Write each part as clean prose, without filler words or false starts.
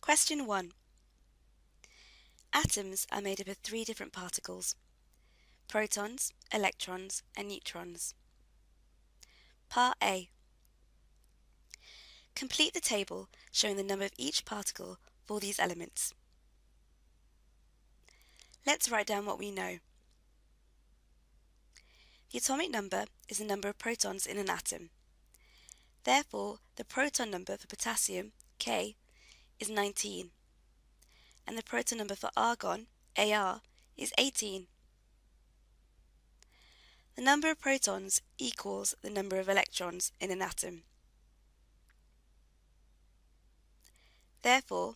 Question 1. Atoms are made up of 3 different particles: protons, electrons, and neutrons. Part A. Complete the table showing the number of each particle for these elements. Let's write down what we know. The atomic number is the number of protons in an atom. Therefore, the proton number for potassium, K, is 19, and the proton number for argon, Ar, is 18. The number of protons equals the number of electrons in an atom. Therefore,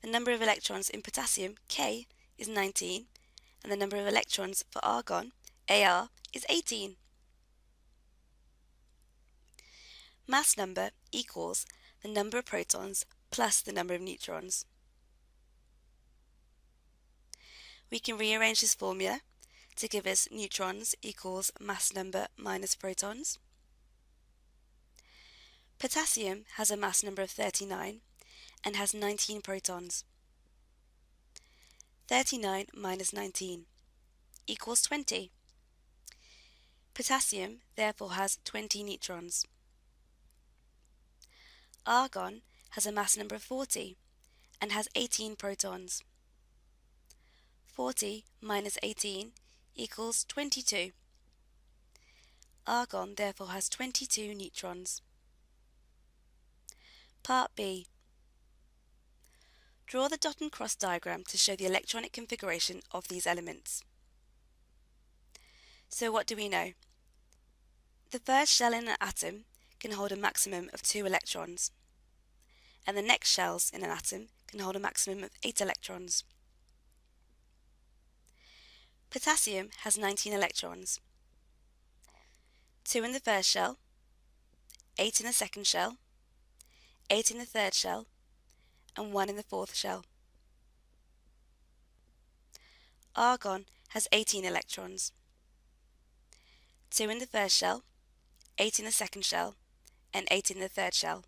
the number of electrons in potassium, K, is 19, and the number of electrons for argon, Ar, is 18. Mass number equals the number of protons plus the number of neutrons. We can rearrange this formula to give us neutrons equals mass number minus protons. Potassium has a mass number of 39 and has 19 protons. 39 minus 19 equals 20. Potassium therefore has 20 neutrons. Argon has a mass number of 40 and has 18 protons. 40 minus 18 equals 22. Argon therefore has 22 neutrons. Part B. Draw the dot and cross diagram to show the electronic configuration of these elements. So what do we know? The first shell in an atom can hold a maximum of 2 electrons, and the next shells in an atom can hold a maximum of 8 electrons. Potassium has 19 electrons, 2 in the first shell, 8 in the second shell, 8 in the third shell, and 1 in the fourth shell. Argon has 18 electrons, 2 in the first shell, 8 in the second shell, and 8 in the third shell.